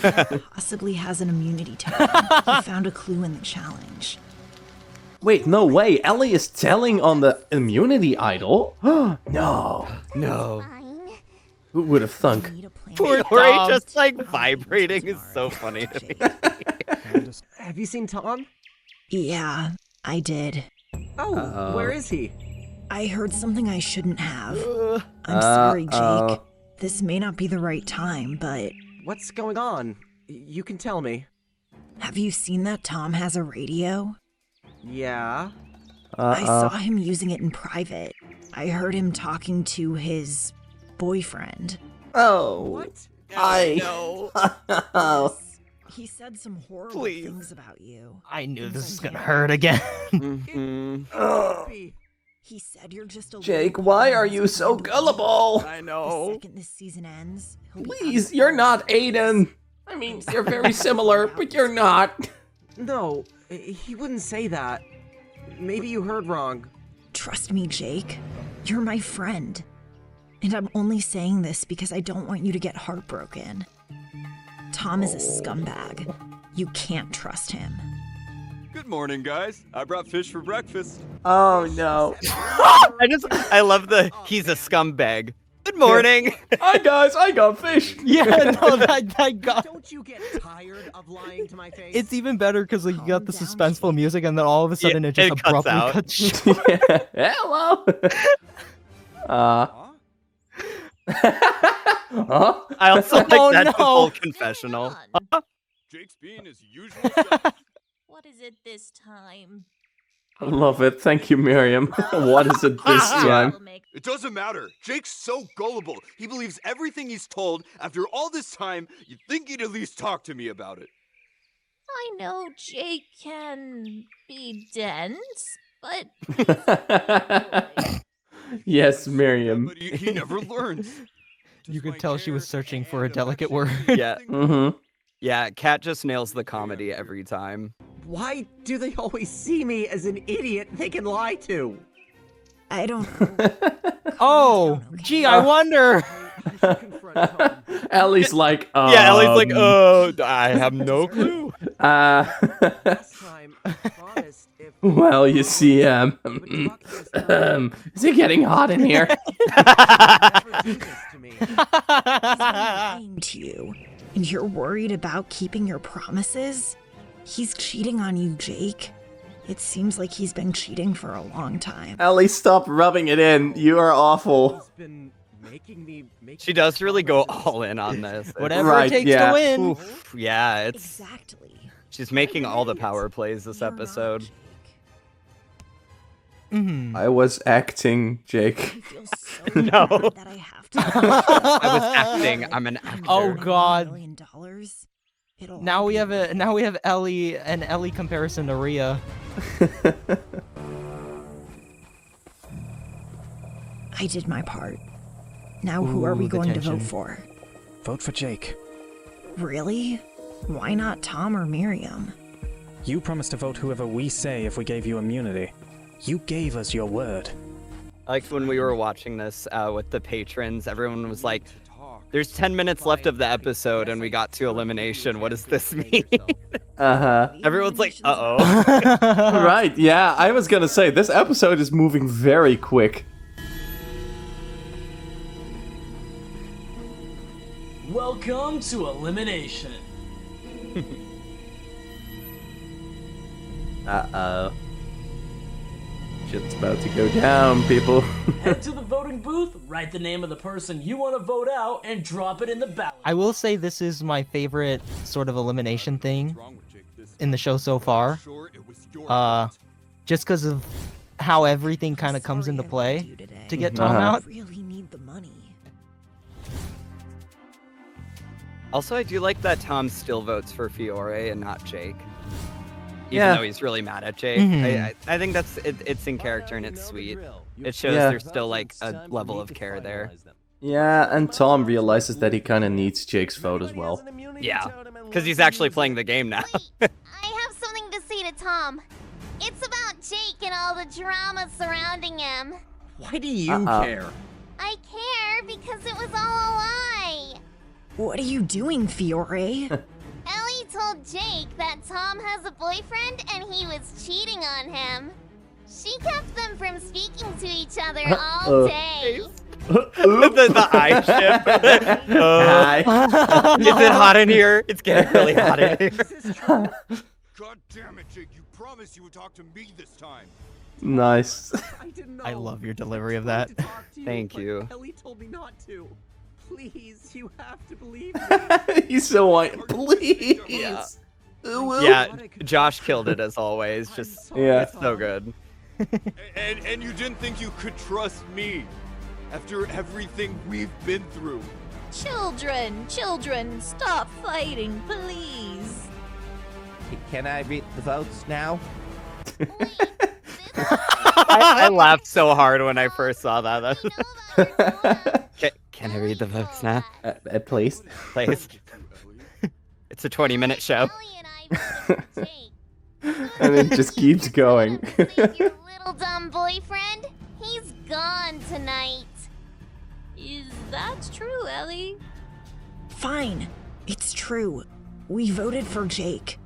Tom possibly has an immunity token. He found a clue in the challenge. Wait, no way. Ellie is telling on the immunity idol? No. No. Fine. Who would have thunk? Need a plan. Fiore Tom. just like vibrating is so funny to me. Have you seen Tom? Yeah, I did. Oh, where is he? I heard something I shouldn't have. I'm sorry, Uh-oh. Jake. This may not be the right time, but What's going on? You can tell me. have you seen that Tom has a radio? Yeah. I saw him using it in private. I heard him talking to his boyfriend. Oh. What? I. No. Oh. He said some horrible Please. things about you. I knew this was gonna hurt again. He said you're just a Jake, little why kid are who's you so behind the gullible? I The know. second this season ends, he'll be Please, out of you're the not office. Aiden. I mean, you're very similar, but you're not. No, he wouldn't say that. Maybe you heard wrong. Trust me, Jake. You're my friend. And I'm only saying this because I don't want you to get heartbroken. Tom is a scumbag. You can't trust him. Good morning, guys. I brought fish for breakfast. Oh no. I love he's a scumbag. Good morning. Hi guys, I got fish. Yeah, no, that got... Don't you get tired of lying to my face? It's even better because like, you got the Calm down, suspenseful Jake. music and then all of a sudden Yeah, it just it cuts abruptly out. cuts short. Hello. Huh? I also like Oh, that no. whole confessional. Jake's being his usual self. What is it this time? I love it. Thank you, Miriam. What is it this time? We'll make It doesn't matter. Jake's so gullible. He believes everything he's told. After all this time, you'd think he'd at least talk to me about it. I know Jake can be dense, but Yes, Miriam. But he never learns. You could tell she was searching for a delicate word. Yeah. Mm-hmm. Yeah, Kat just nails the comedy every time. Why do they always see me as an idiot they can lie to? I don't know. Oh, gee, I wonder. I should confront Tom. Ellie's like, Yeah, Ellie's like, I have no clue. Last time, I promised if well, you see, he would talk to us about is it getting hot in here? never do this to me. He's lying to you. And you're worried about keeping your promises? He's cheating on you, Jake. It seems like he's been cheating for a long time. Ellie, stop rubbing it in. You are awful. He's been making me make She does really go promises. all in on this. Whatever Right, it takes yeah. to win. Oof, yeah, it's Exactly. she's making all the power plays this You're not, episode. Jake. Mhm. I was acting, Jake. I feel so No. bad that I have have to. I was acting. I'm an actor. Oh God. $1 million, it'll Now all we be have worth it. Now we have an Ellie comparison to Rhea. I did my part. Now who are we Ooh, the going to vote tension. for? Vote for Jake. Really? Why not Tom or Miriam? You promised to vote whoever we say if we gave you immunity. You gave us your word. Like when we were watching this with the patrons, everyone was like, there's 10 minutes left of the episode and we got to elimination. What does this mean? Everyone's like, uh-oh. Right, yeah, I was gonna say, this episode is moving very quick. Welcome to elimination. Uh-oh. Shit's about to go down, people. Head to the voting booth, write the name of the person you want to vote out, and drop it in the ballot. I will say this is my favorite sort of elimination thing in the show so far. Just because of how everything kind of comes into play to get Tom out. I really need the money. Also, I do like that Tom still votes for Fiore and not Jake. Even Yeah. though he's really mad at Jake. Mhm. I think that's it's in character and it's sweet. It shows there's still like a level of care there. Yeah, and Tom realizes that he kind of needs Jake's vote as well. Yeah, because he's actually playing the game now. I have something to say to Tom. It's about Jake and all the drama surrounding him. Why do you care? I care because it was all a lie. What are you doing, Fiore? Ellie told Jake that Tom has a boyfriend and he was cheating on him. She kept them from speaking to each other all day. the eye shift. Is it hot in here? It's getting really hot in here. God damn it, Jake! You promised you would talk to me this time. Nice. I love your delivery of that. Thank you. Ellie told me not to. Please, you have to believe me. He's so white. Please. Yeah, Josh killed it as always. Just it's so good. And you didn't think you could trust me after everything we've been through. Children, stop fighting, please. Can I read the votes now? I laughed so hard when I first saw that. Can I read the votes now? Please. Please. It's a 20-minute show. And it just keeps going. Your little dumb boyfriend, he's gone tonight. Is that true, Ellie? Fine. It's true. We voted for Jake.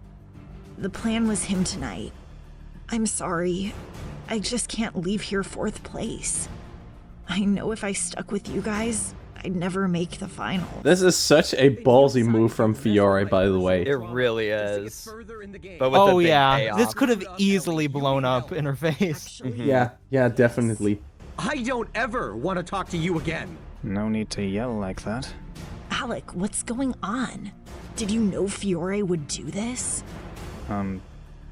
The plan was him tonight. I'm sorry. I just can't leave here 4th place. I know if I stuck with you guys, I'd never make the final. This is such a ballsy move from Fiore, by the way. It really is. But with a Oh big yeah, payoff. this could have easily blown up in her face. Yeah, definitely. I don't ever want to talk to you again. No need to yell like that. Alec, what's going on? Did you know Fiore would do this?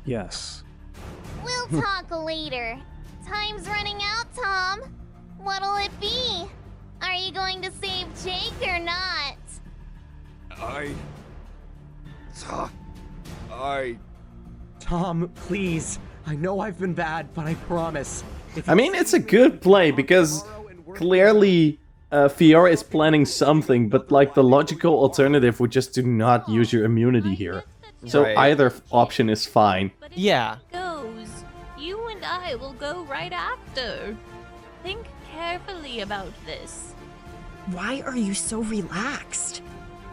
Yes. We'll talk later. Time's running out, Tom. What'll it be? Are you going to save Jake or not? Tom, please. I know I've been bad, but I promise. I mean, it's a good play because clearly Fiore is planning something, but like the logical alternative would just to not use your immunity here. So Right. either option is fine. Yeah. Goes. You and I will go right after. Think carefully about this. Why are you so relaxed?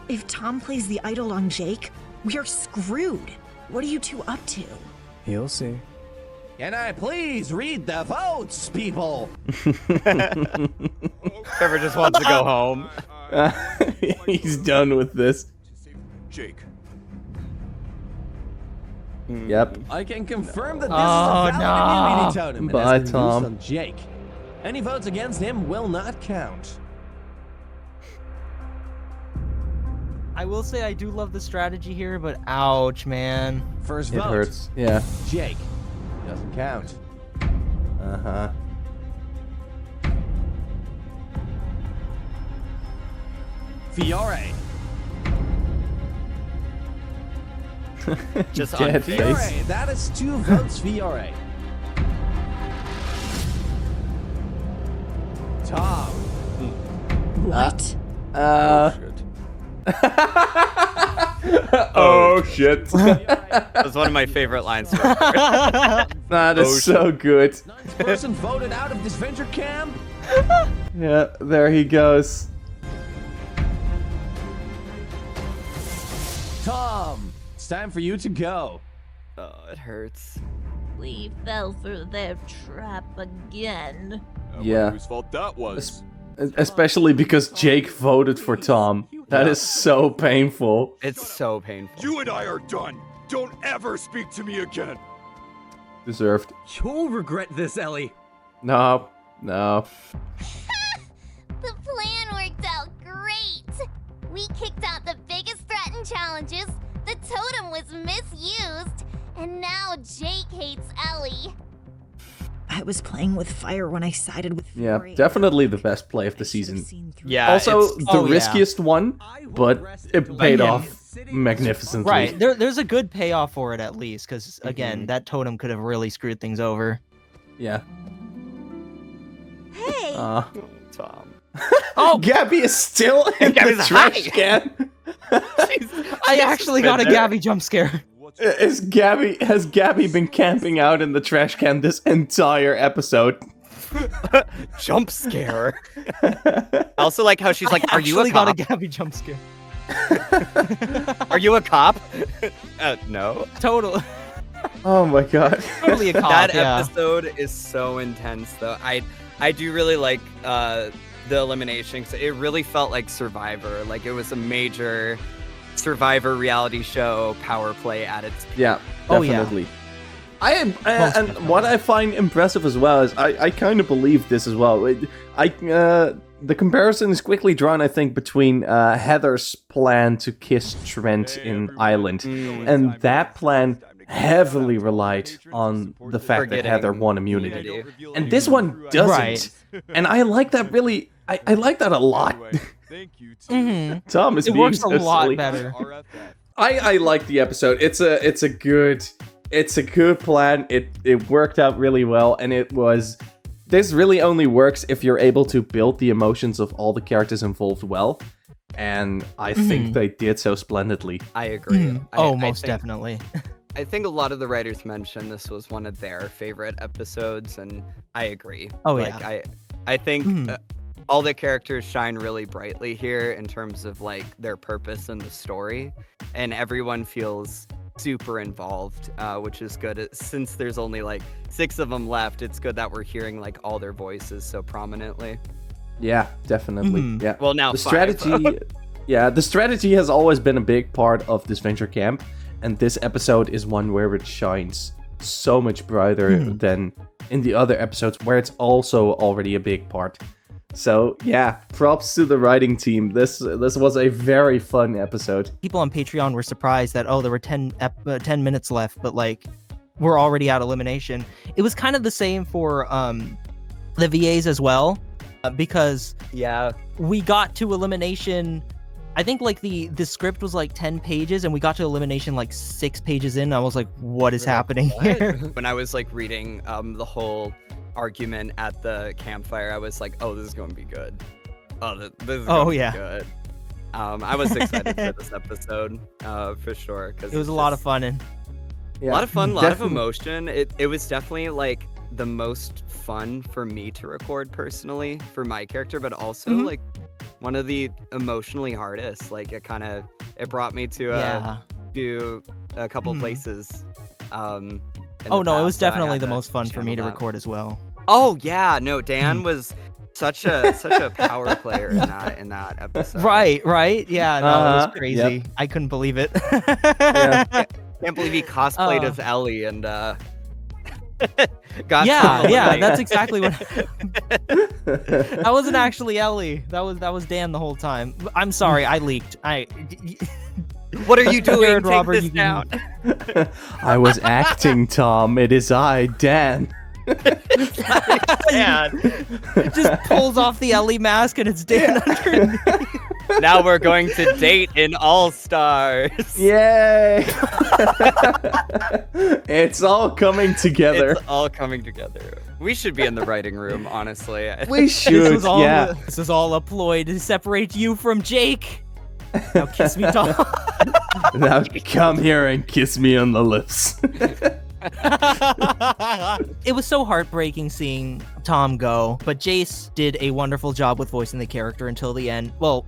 If Tom plays the idol on Jake, we are screwed. What are you two up to? You'll see. Can I please read the votes, people? Trevor just wants to go home. He's done with this. Jake. Yep. I can confirm that this Oh, is a valid no. immunity totem. Bye, and has been Tom. used on Jake. Any votes against him will not count. I will say I do love the strategy here, but ouch, man. First It vote. hurts. Yeah. Jake. Doesn't count. Uh-huh. Fiore. Just Dead on Fiore. face. That is 2 votes, Fiore. Tom. What? Oh shit. That was one of my favorite lines. That is so good. 9th person voted out of Disventure Camp. Yeah, there he goes. Tom, it's time for you to go. Oh, it hurts. We fell for their trap again. Yeah. Whose fault that was? Especially because Jake voted for Tom. That is so painful. It's so painful. You and I are done. Don't ever speak to me again. Deserved. You'll regret this, Ellie. No. The plan worked out great. We kicked out the biggest threat in challenges, the totem was misused, and now Jake hates Ellie. I was playing with fire when I sided with Yeah, Fiore. definitely the best play of the season. Yeah. Also, it's- the riskiest one, but it paid off magnificently. Right. There's a good payoff for it at least, because again, that totem could have really screwed things over. Yeah. Hey! Tom. Oh, Gabby is still in the Gabby's trash hiding. can. I actually got a Gabby jump scare. Has Gabby been camping out in the trash can this entire episode? Jump scare. I also like how she's like, I "Are you a actually got a cop? Gabby jump scare. Are you a cop?" No. Total. Oh my god. Totally a cop. That yeah. episode is so intense, though. I do really like the elimination, 'cause it really felt like Survivor. Like it was a major Survivor reality show power play at its peak. Yeah, Oh, yeah. definitely. And what I find impressive as well is I kind of believe this as well. The comparison is quickly drawn, I think, between Heather's plan to kiss Trent in Island, and that plan heavily relied on the fact that Heather won immunity, and this one doesn't. Right. And I like that really. I like that a lot. Thank you. Mm-hmm. Tom is It being works so a lot silly. better. I like the episode. It's a good plan. It worked out really well, and this really only works if you're able to build the emotions of all the characters involved well, and I think they did so splendidly. I agree. Oh, I most think- definitely. I think a lot of the writers mentioned this was one of their favorite episodes, and I agree. Oh, like, yeah. I think all the characters shine really brightly here in terms of like their purpose in the story, and everyone feels super involved, which is good. Since there's only like 6 of them left, it's good that we're hearing like all their voices so prominently. Yeah, definitely. Yeah. Well, now the 5. strategy. Yeah, the strategy has always been a big part of Disventure Camp, and this episode is one where it shines so much brighter than in the other episodes, where it's also already a big part. So yeah, props to the writing team. This was a very fun episode. People on Patreon were surprised that there were 10 minutes left, but like we're already at elimination. It was kind of the same for the VAs as well, because Yeah. we got to elimination. I think like the script was like 10 pages, and we got to elimination like 6 pages in. I was like, what is happening here? When I was like reading the whole argument at the campfire, I was like, oh, this is going to be good. Oh, this is going to be good. I was excited for this episode, for sure. Cause It was a lot of fun, and Yeah, a lot of fun, a lot of definitely. emotion. It was definitely like the most fun for me to record personally for my character, but also like one of the emotionally hardest. Like it brought me to a couple places. in oh the no, it was past that I definitely had the to most fun for me to channel that. record as well. Oh yeah, no, Dan was such a power player in that episode. Right, yeah, no, it was crazy. Yep. I couldn't believe it. Can't believe he cosplayed as Ellie and got yeah, that's exactly what. That wasn't actually Ellie. That was Dan the whole time. I'm sorry, I leaked. What are you doing? Jared, Take Robert, this you can- down. I was acting, Tom. It is I, Dan. Dan. Just pulls off the Ellie mask and it's Dan underneath. Now we're going to date in All Stars. Yay! It's all coming together. It's all coming together. We should be in the writing room, honestly. We should, yeah. This is all a ploy to separate you from Jake. Now kiss me, Tom. Now come here and kiss me on the lips. It was so heartbreaking seeing Tom go, but Jayce did a wonderful job with voicing the character until the end. Well,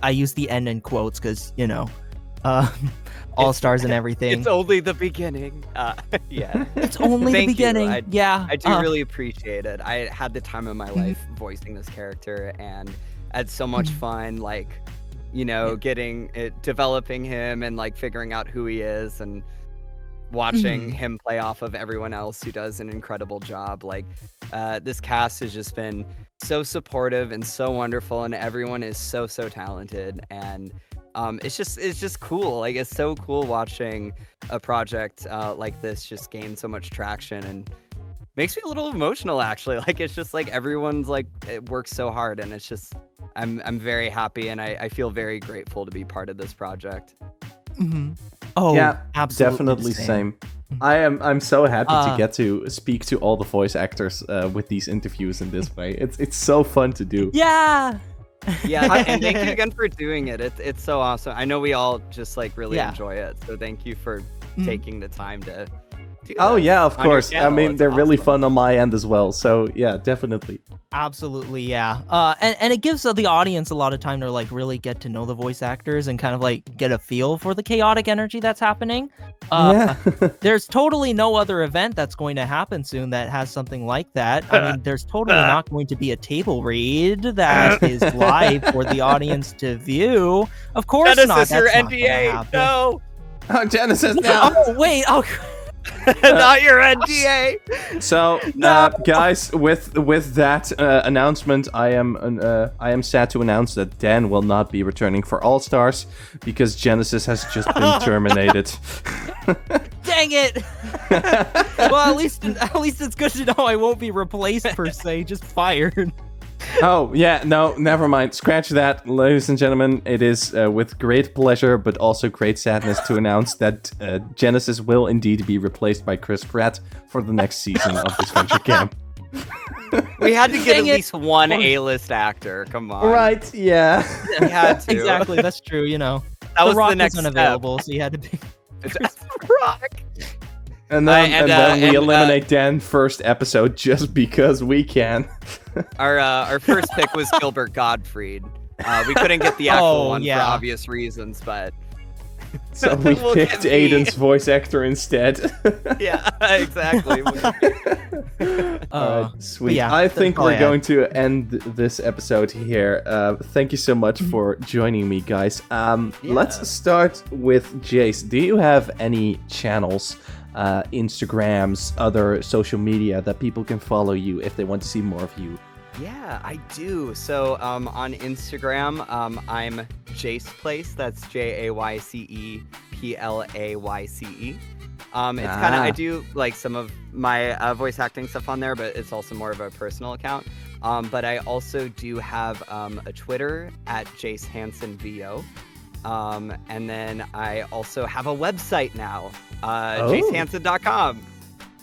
I use the end in quotes because, All Stars and everything. It's only the beginning. Yeah. It's only the beginning. I do Uh, really appreciate it. I had the time of my life voicing this character and had so much fun, getting it, developing him and figuring out who he is and watching him play off of everyone else who does an incredible job. This cast has just been so supportive and so wonderful, and everyone is so talented, and it's just cool. It's so cool watching a project like this just gain so much traction, and makes me a little emotional actually. It's just everyone's it works so hard, and it's just I'm very happy, and I feel very grateful to be part of this project. Oh, yeah, absolutely definitely same. I'm so happy to get to speak to all the voice actors with these interviews in this way. It's so fun to do. Yeah. Yeah, and thank you again for doing it. It's so awesome. I know we all just really enjoy it. So thank you for taking the time to do Oh that yeah, of on your course. I channel. mean, It's they're really awesome. fun on my end as well. So yeah, definitely. Absolutely, yeah. And it gives the audience a lot of time to really get to know the voice actors and kind of get a feel for the chaotic energy that's happening. Yeah. There's totally no other event that's going to happen soon that has something like that. I mean, there's totally not going to be a table read that is live for the audience to view. Of course not. Genesis, your That's not gonna NDA. happen. No, Oh, Genesis, no. Oh wait. Oh. not your NDA. So, guys, with that announcement, I am sad to announce that Dan will not be returning for All Stars because Genesis has just been terminated. Dang it! Well, at least it's good to know I won't be replaced per se, just fired. Oh, yeah, no, never mind. Scratch that, ladies and gentlemen. It is with great pleasure, but also great sadness to announce that Genesis will indeed be replaced by Chris Pratt for the next season of Disventure Camp. We had to get Dang at it. least one A-list actor. Come on. Right, yeah. We had to. Exactly, that's true. That the was Rock the next was step. unavailable, so you had to be. Rock. And then we eliminate Dan first episode just because we can. Our first pick was Gilbert Gottfried. We couldn't get the actual one yeah. for obvious reasons, but So we We'll picked get me. Aiden's voice actor instead. yeah, exactly. Sweet. yeah, I that's think all I we're had. going to end this episode here. Thank you so much for joining me, guys. Let's start with Jayce. Do you have any channels, Instagrams, other social media that people can follow you if they want to see more of you? Yeah, I do. So on Instagram, I'm Jayce Place. That's JaycePlayce. It's kind of I do some of my voice acting stuff on there, but it's also more of a personal account. But I also do have a Twitter at JayceHansonVO. And then I also have a website now, JayceHanson.com.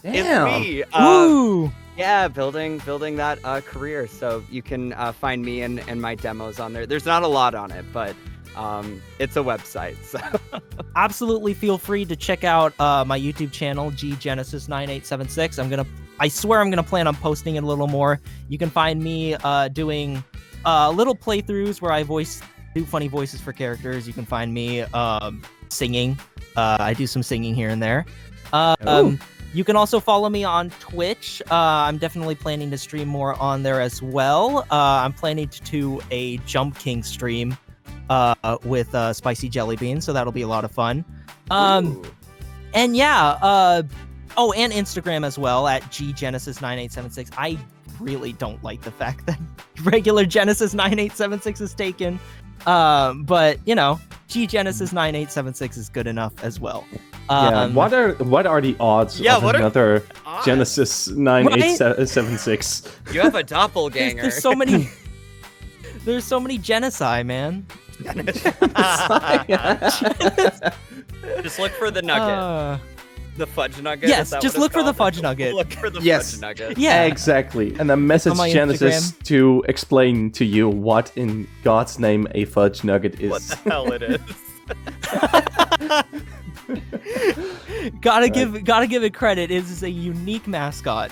Damn. It's me. Ooh. Yeah, building that career. So you can find me and my demos on there. There's not a lot on it, but it's a website. So Absolutely feel free to check out my YouTube channel, GGenesis9876. I swear I'm gonna plan on posting it a little more. You can find me doing little playthroughs where I do funny voices for characters. You can find me singing. I do some singing here and there. You can also follow me on Twitch. I'm definitely planning to stream more on there as well. I'm planning to do a Jump King stream with Spicy Jelly Bean, so that'll be a lot of fun. And yeah, and Instagram as well at GGenesis9876. I really don't like the fact that regular Genesis9876 is taken. But GGenesis9876 is good enough as well. What are the odds of another odds? Genesis 9876? you have a doppelganger. There's so many. There's so many genocide, man. Just look for the nugget. The fudge nugget? Yes, just look for the fudge nugget. Look for the Yes. fudge nugget. Yeah. Exactly. And then message On my Genesis Instagram. to explain to you what in God's name a fudge nugget is. What the hell it is. Gotta give it credit. It is a unique mascot.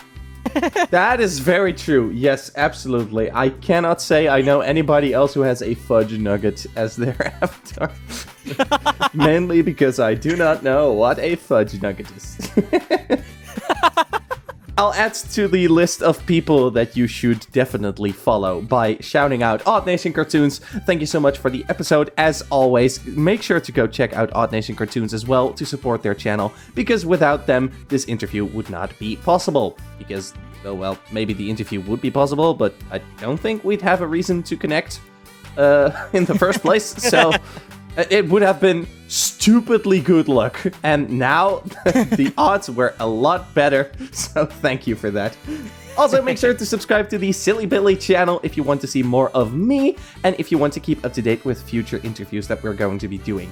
That is very true. Yes, absolutely. I cannot say I know anybody else who has a fudge nugget as their avatar. Mainly because I do not know what a fudge nugget is. I'll add to the list of people that you should definitely follow by shouting out Odd Nation Cartoons. Thank you so much for the episode. As always, make sure to go check out Odd Nation Cartoons as well to support their channel, because without them, this interview would not be possible. Because, oh well, maybe the interview would be possible, but I don't think we'd have a reason to connect in the first place. So it would have been stupidly good luck. And now the odds were a lot better. So thank you for that. Also, make sure to subscribe to the Silly Billy channel if you want to see more of me and if you want to keep up to date with future interviews that we're going to be doing.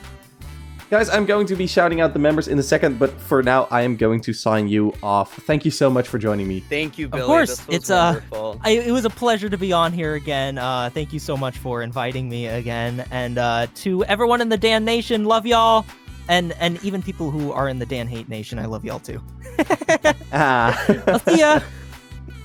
Guys, I'm going to be shouting out the members in a second, but for now, I am going to sign you off. Thank you so much for joining me. Thank you, Billy. Of course, This was it's wonderful. it was a pleasure to be on here again. Thank you so much for inviting me again, and to everyone in the Dan Nation, love y'all, and even people who are in the Dan Hate Nation, I love y'all too. I'll see ya.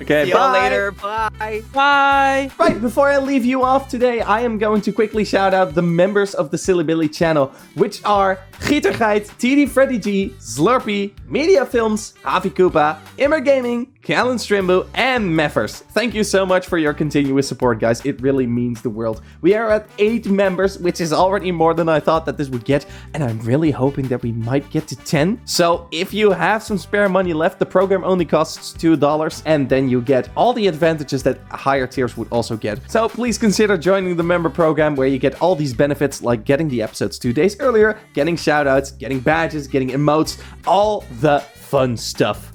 Okay, See bye. y'all later. Bye. Bye. Right, before I leave you off today, I am going to quickly shout out the members of the Silly Billy channel, which are Gietergeit, TD Freddy G, Slurpee, Media Films, Havi Koopa, Immer Gaming, Callan Strimbo, and Meffers. Thank you so much for your continuous support, guys. It really means the world. We are at 8 members, which is already more than I thought that this would get, and I'm really hoping that we might get to 10. So if you have some spare money left, the program only costs $2, and then you get all the advantages that higher tiers would also get. So please consider joining the member program, where you get all these benefits like getting the episodes 2 days earlier, getting shoutouts, getting badges, getting emotes, all the fun stuff.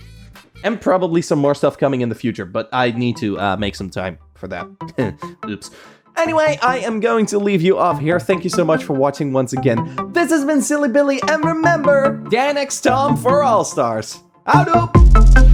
And probably some more stuff coming in the future, but I need to make some time for that. Oops. Anyway, I am going to leave you off here. Thank you so much for watching once again. This has been Silly Billy, and remember, Dan X Tom for All Stars. Houdoe!